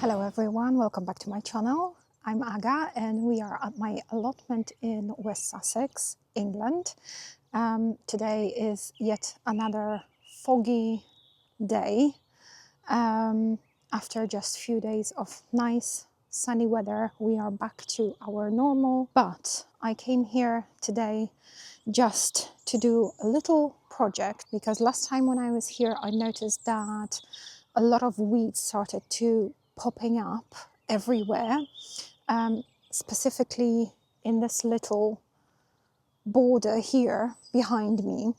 Hello everyone, welcome back to my channel. I'm Aga and we are at my allotment in West Sussex, England. Today is yet another foggy day. After just a few days of nice sunny weather, we are back to our normal. But I came here today just to do a little project because last time when I was here I noticed that a lot of weeds started to popping up everywhere, specifically in this little border here behind me,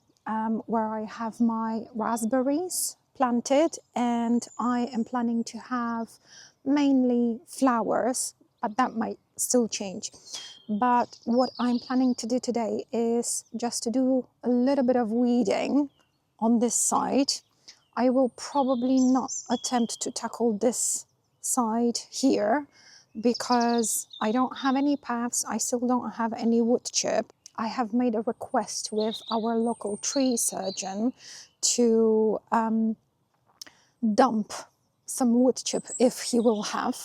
where I have my raspberries planted, and I am planning to have mainly flowers, but that might still change. But what I'm planning to do today is just to do a little bit of weeding on this side. I will probably not attempt to tackle this side here because I don't have any paths. I still don't have any wood chip. I have made a request with our local tree surgeon to dump some wood chip if he will have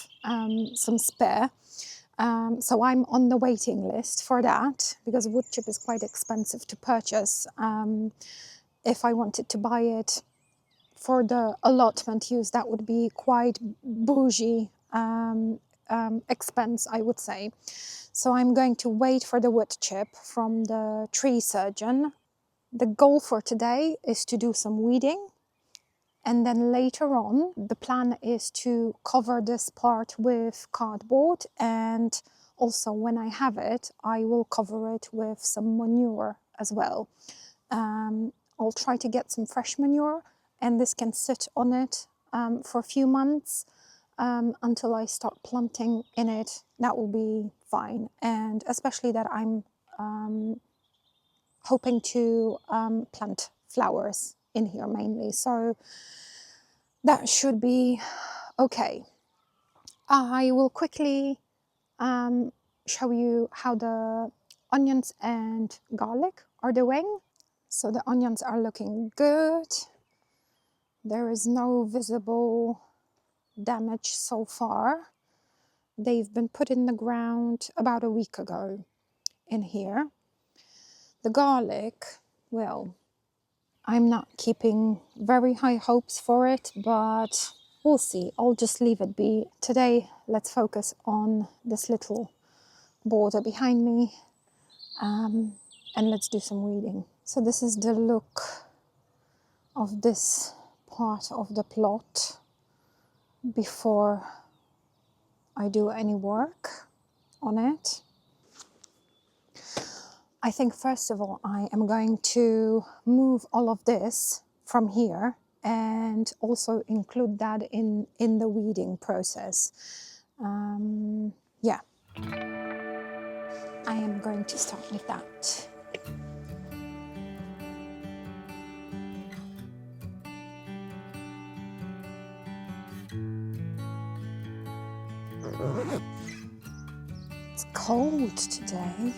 some spare. So I'm on the waiting list for that because wood chip is quite expensive to purchase. If I wanted to buy it for the allotment use, that would be quite bougie expense, I would say. So I'm going to wait for the wood chip from the tree surgeon. The goal for today is to do some weeding, and then later on the plan is to cover this part with cardboard, and also when I have it I will cover it with some manure as well. I'll try to get some fresh manure, and this can sit on it for a few months until I start planting in it. That will be fine, and especially that I'm hoping to plant flowers in here mainly, so that should be okay. I will quickly show you how the onions and garlic are doing. So the onions are looking good. There is no visible damage so far. They've been put in the ground about a week ago in here. The garlic, well, I'm not keeping very high hopes for it, but we'll see. I'll just leave it be. Today, let's focus on this little border behind me, and let's do some weeding. So this is the look of this part of the plot before I do any work on it. I think first of all I am going to move all of this from here and also include that in the weeding process. Yeah, I am going to start with that. It's cold today.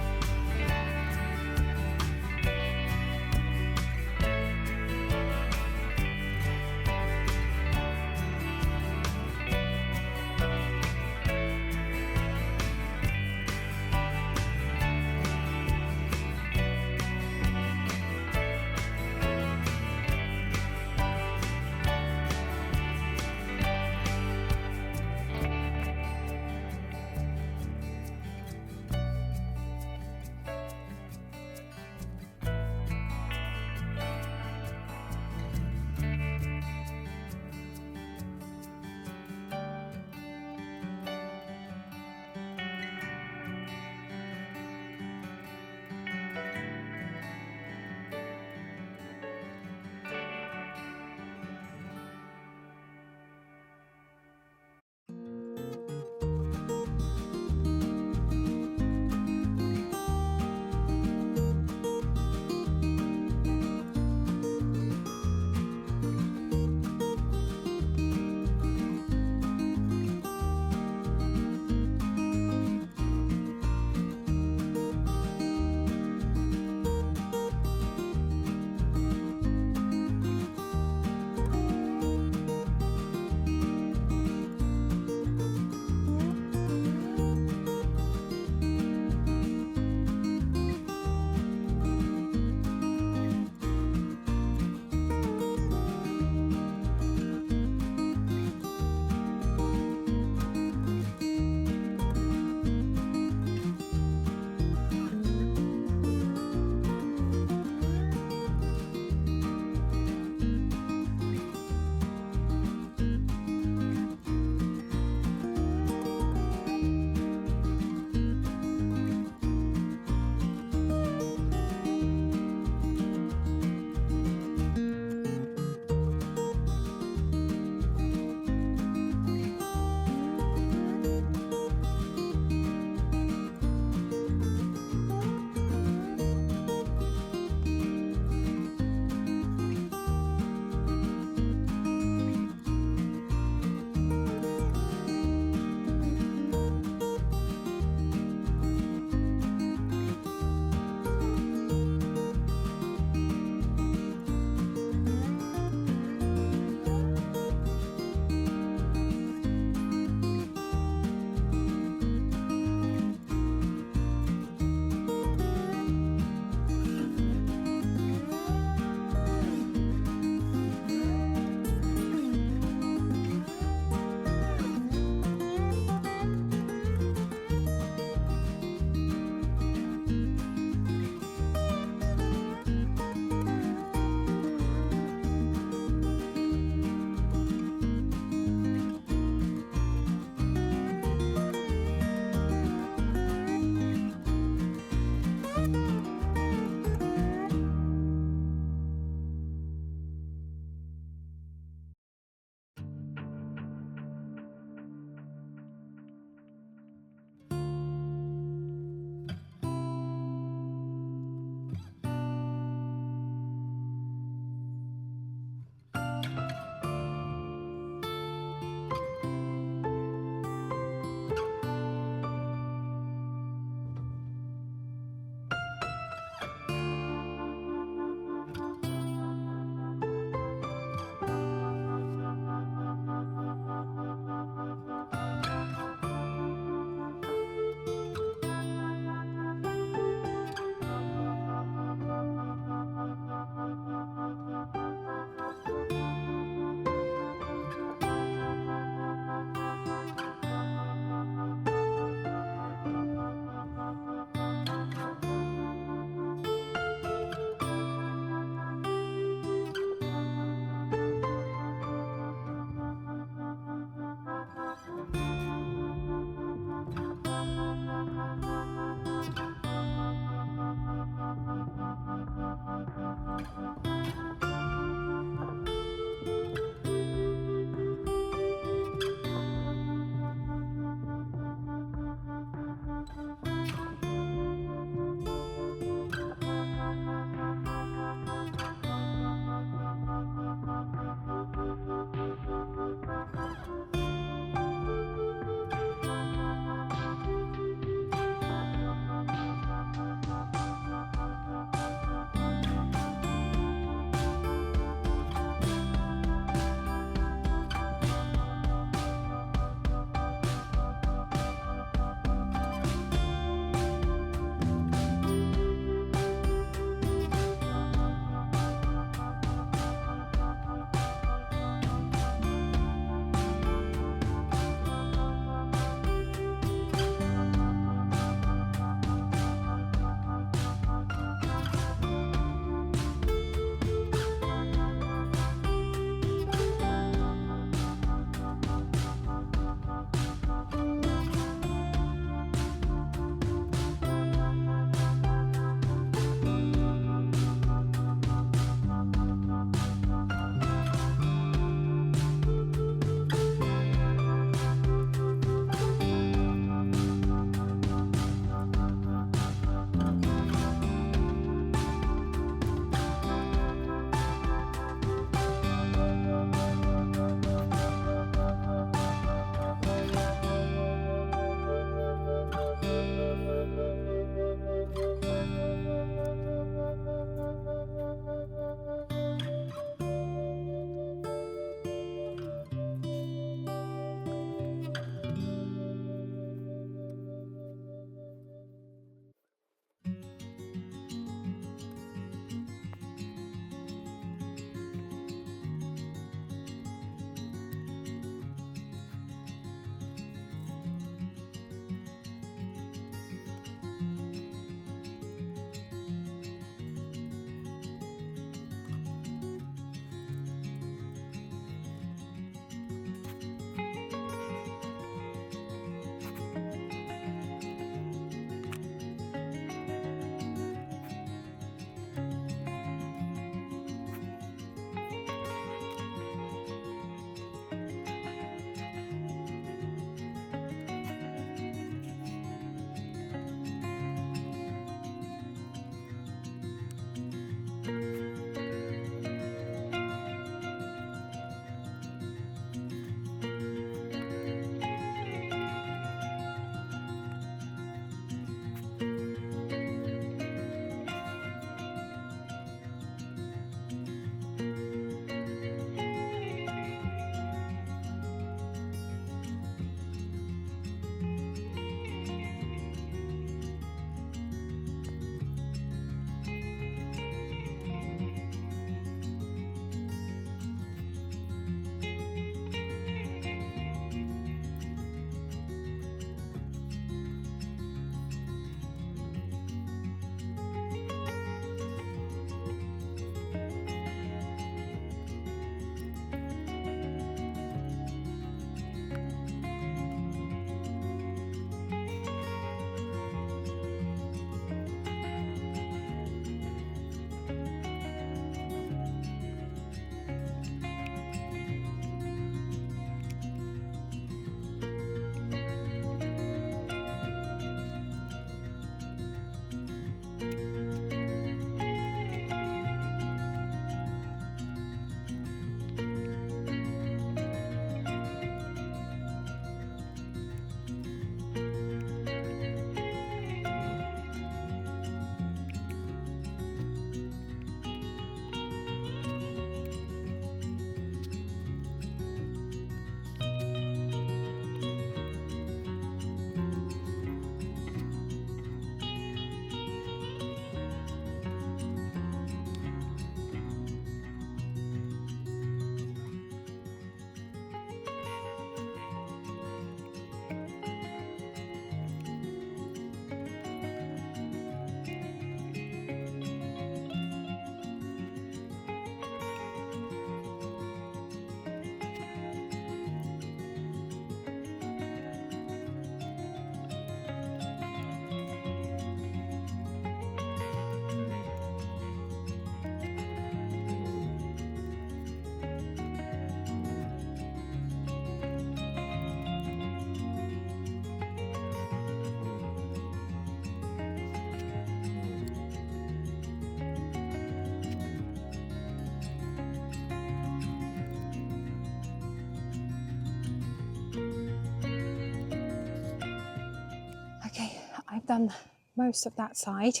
done most of that side.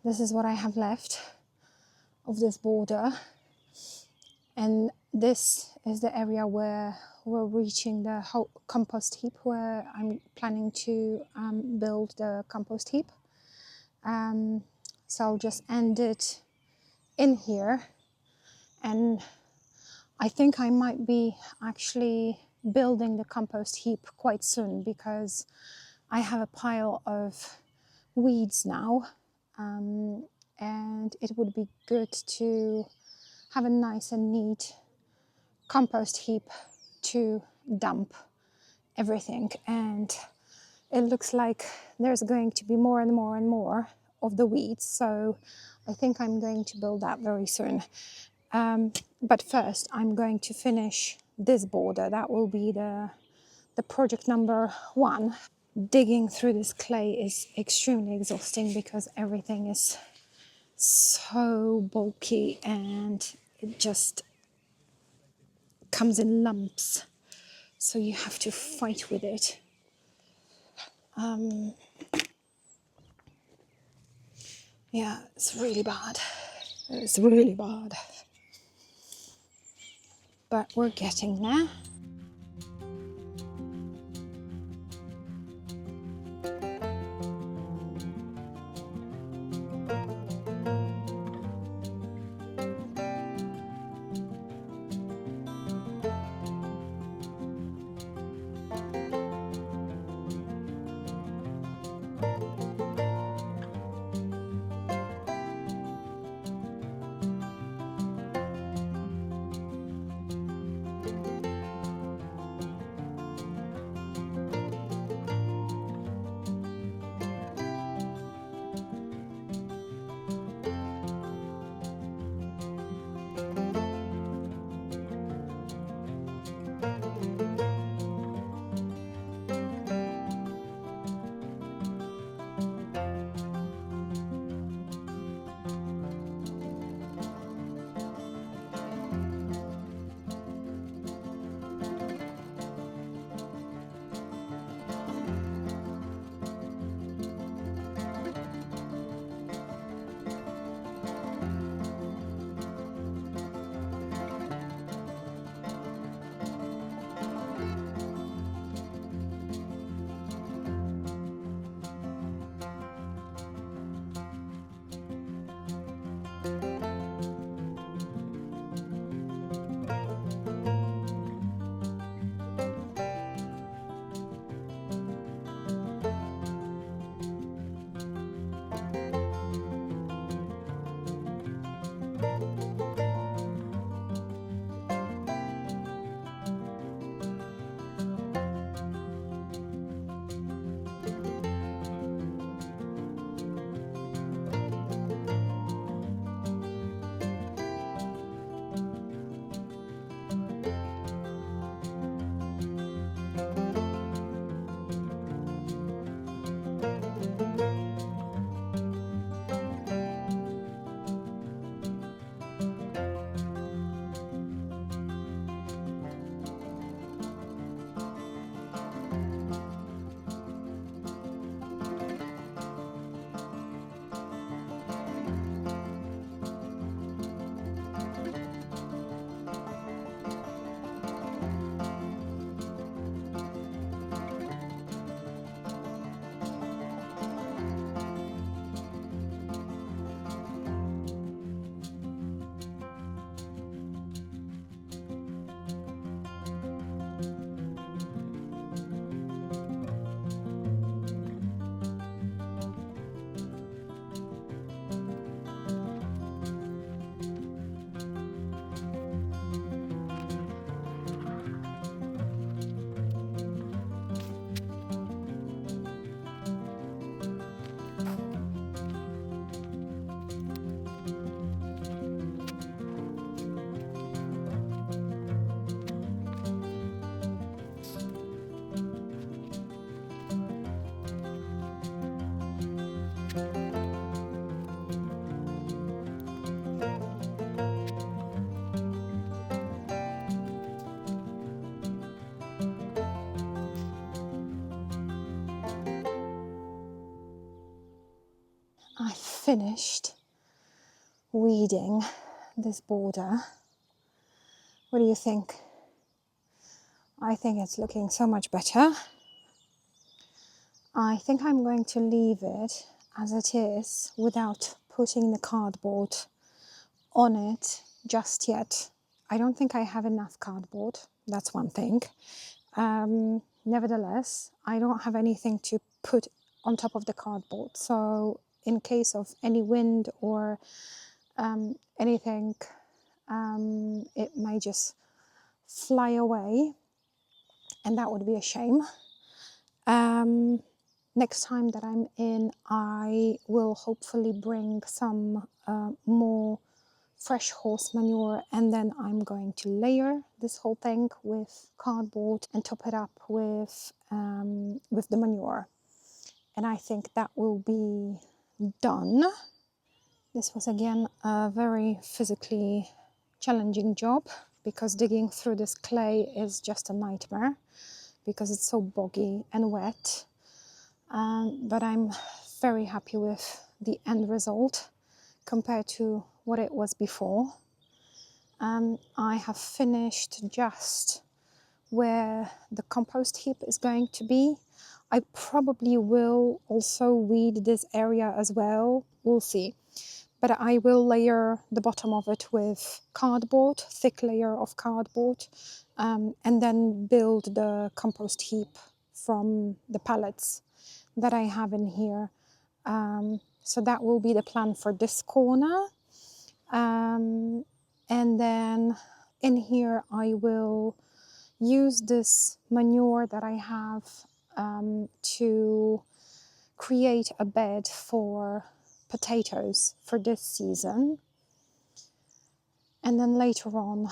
This is what I have left of this border, and this is the area where we're reaching the whole compost heap, where I'm planning to build the compost heap. So I'll just end it in here, and I think I might be actually building the compost heap quite soon, because I have a pile of weeds now, and it would be good to have a nice and neat compost heap to dump everything. And it looks like there's going to be more and more and more of the weeds, so I think I'm going to build that very soon. But first I'm going to finish this border. That will be the project number 1. Digging through this clay is extremely exhausting because everything is so bulky and it just comes in lumps, so you have to fight with it. Yeah, it's really bad. It's really bad. But we're getting there. finished weeding this border. What do you think? I think it's looking so much better. I think I'm going to leave it as it is without putting the cardboard on it just yet. I don't think I have enough cardboard, that's one thing. Nevertheless, I don't have anything to put on top of the cardboard, so in case of any wind or anything, it may just fly away, and that would be a shame. Next time that I'm in, I will hopefully bring some more fresh horse manure, and then I'm going to layer this whole thing with cardboard and top it up with the manure. And I think that will be done. This was again a very physically challenging job because digging through this clay is just a nightmare because it's so boggy and wet. But I'm very happy with the end result compared to what it was before. I have finished just where the compost heap is going to be. I probably will also weed this area as well, we'll see. But I will layer the bottom of it with cardboard, thick layer of cardboard, and then build the compost heap from the pallets that I have in here. So that will be the plan for this corner. And then in here I will use this manure that I have to create a bed for potatoes for this season. And then later on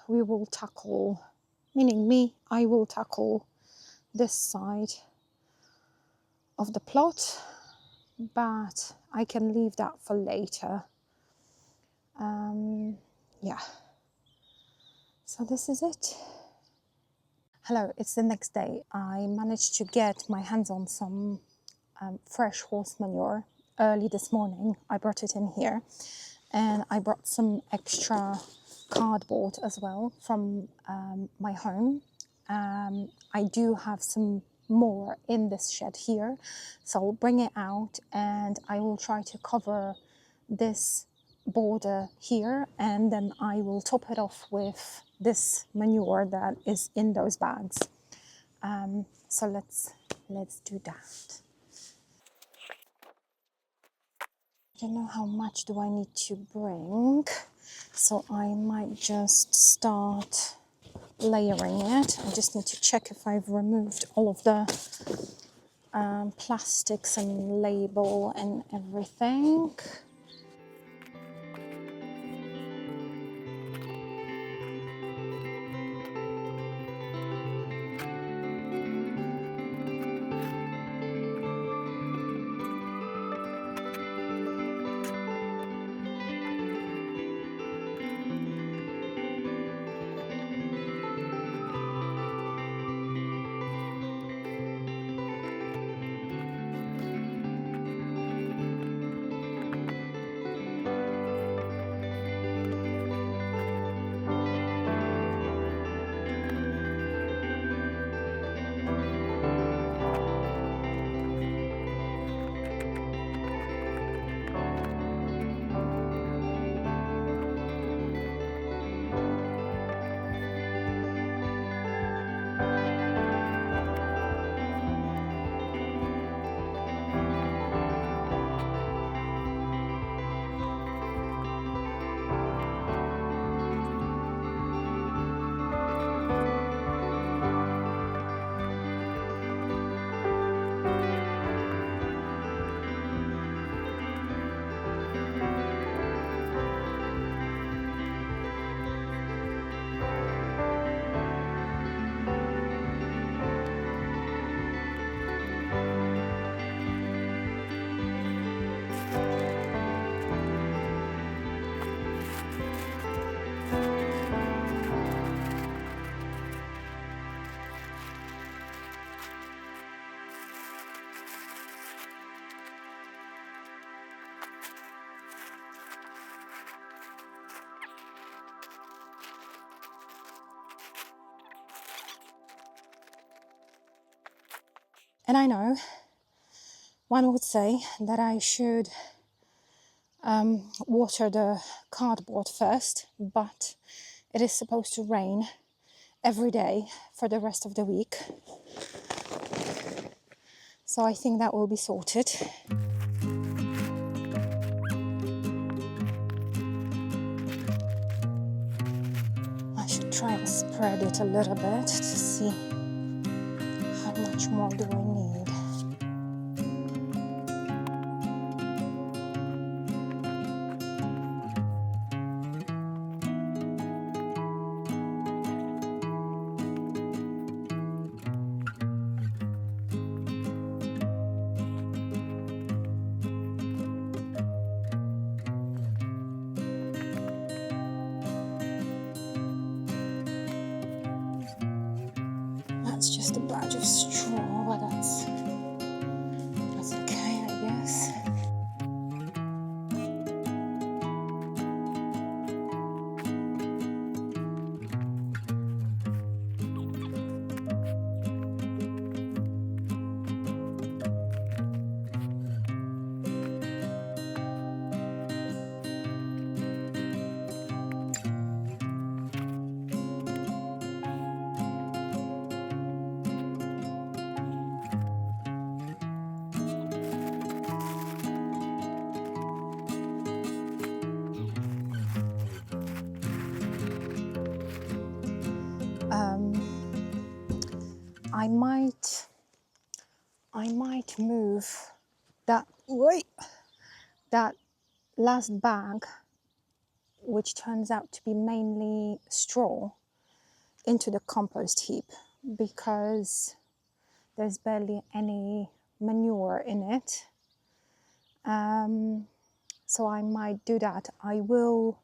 we will tackle, meaning me, I will tackle this side of the plot, but I can leave that for later. Yeah, so this is it. Hello, it's the next day. I managed to get my hands on some fresh horse manure early this morning. I brought it in here, and I brought some extra cardboard as well from my home. I do have some more in this shed here, so I'll bring it out and I will try to cover this border here, and then I will top it off with this manure that is in those bags. So let's do that. I don't know how much do I need to bring, so I might just start layering it. I just need to check if I've removed all of the plastics and label and everything. And I know one would say that I should water the cardboard first, but it is supposed to rain every day for the rest of the week. So I think that will be sorted. I should try and spread it a little bit to see how much more do I need. That's just a batch of straw, but that's okay, I guess. I might move that last bag, which turns out to be mainly straw, into the compost heap, because there's barely any manure in it. So I might do that. I will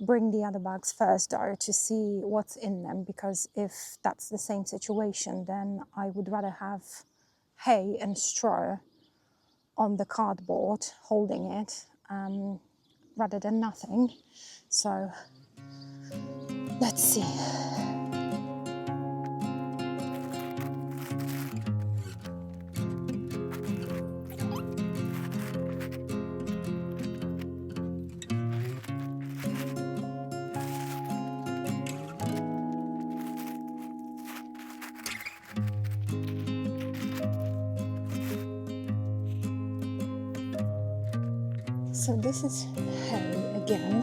bring the other bags first though to see what's in them, because if that's the same situation, then I would rather have hay and straw on the cardboard holding it rather than nothing. So let's see. So this is hay again.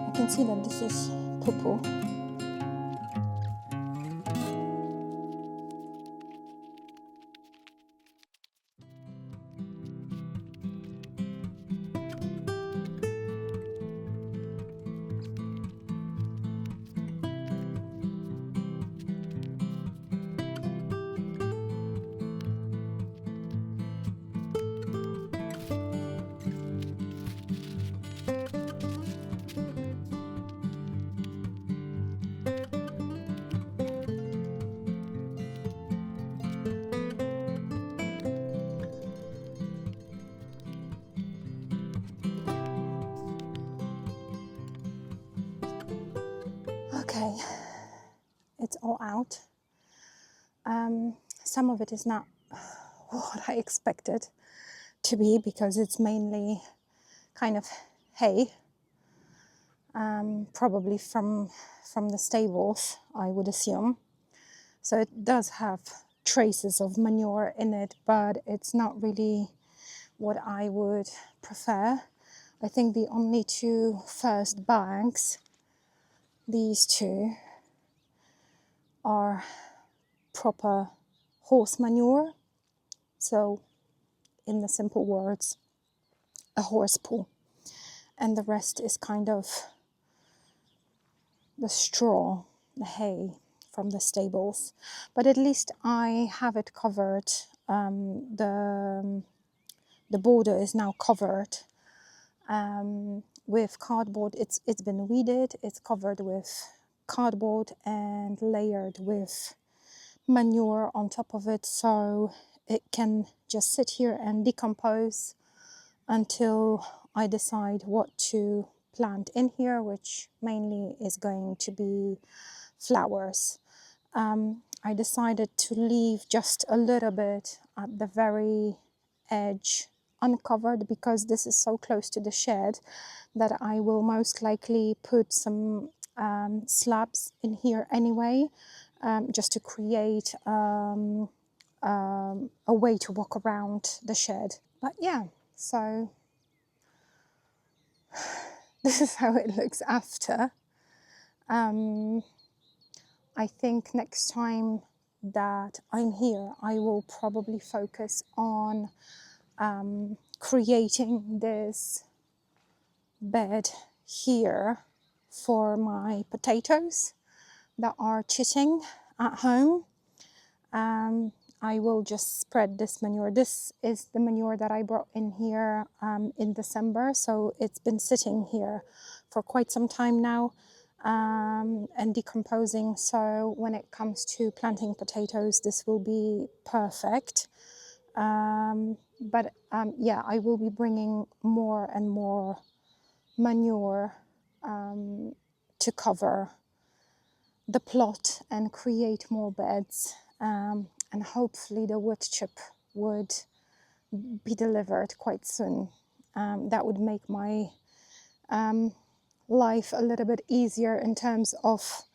I can see that this is poo-poo. Okay, it's all out. Some of it is not what I expected to be, because it's mainly kind of hay, probably from the stables, I would assume. So it does have traces of manure in it, but it's not really what I would prefer. I think the only two first bags, these two, are proper horse manure. So in the simple words, a horse poo. And the rest is kind of the straw, the hay from the stables. But at least I have it covered. The border is now covered with cardboard. It's been weeded, it's covered with cardboard and layered with manure on top of it, so it can just sit here and decompose until I decide what to plant in here, which mainly is going to be flowers. I decided to leave just a little bit at the very edge uncovered because this is so close to the shed that I will most likely put some slabs in here anyway, just to create a way to walk around the shed. But yeah, so this is how it looks after. I think next time that I'm here, I will probably focus on creating this bed here for my potatoes that are chitting at home. I will just spread this manure. This is the manure that I brought in here in December, so it's been sitting here for quite some time now and decomposing. So when it comes to planting potatoes, this will be perfect. Yeah, I will be bringing more and more manure to cover the plot and create more beds, and hopefully the wood chip would be delivered quite soon. That would make my life a little bit easier in terms of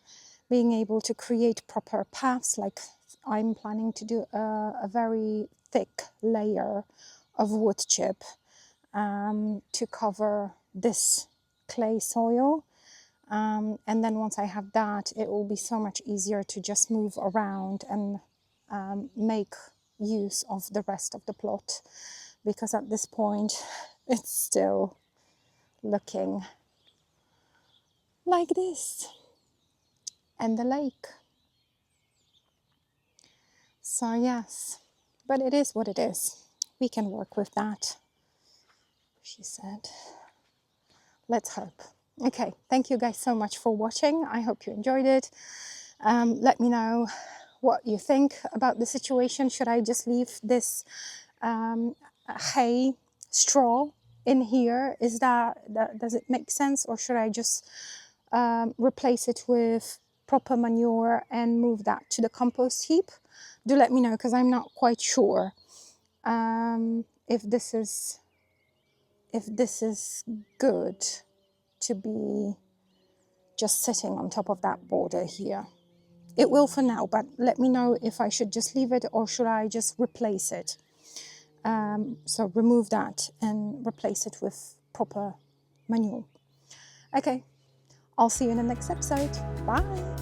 being able to create proper paths. Like I'm planning to do a very thick layer of wood chip to cover this clay soil. And then once I have that, it will be so much easier to just move around and make use of the rest of the plot, because at this point it's still looking like this, and the lake. So yes, but it is what it is. We can work with that, she said. Let's hope. Okay, thank you guys so much for watching. I hope you enjoyed it. Let me know what you think about the situation. Should I just leave this hay straw in here? Does it make sense, or should I just replace it with proper manure and move that to the compost heap? Do let me know, because I'm not quite sure if this is good to be just sitting on top of that border here. It will for now, but let me know if I should just leave it or should I just replace it. So remove that and replace it with proper manure. Okay, I'll see you in the next episode. Bye.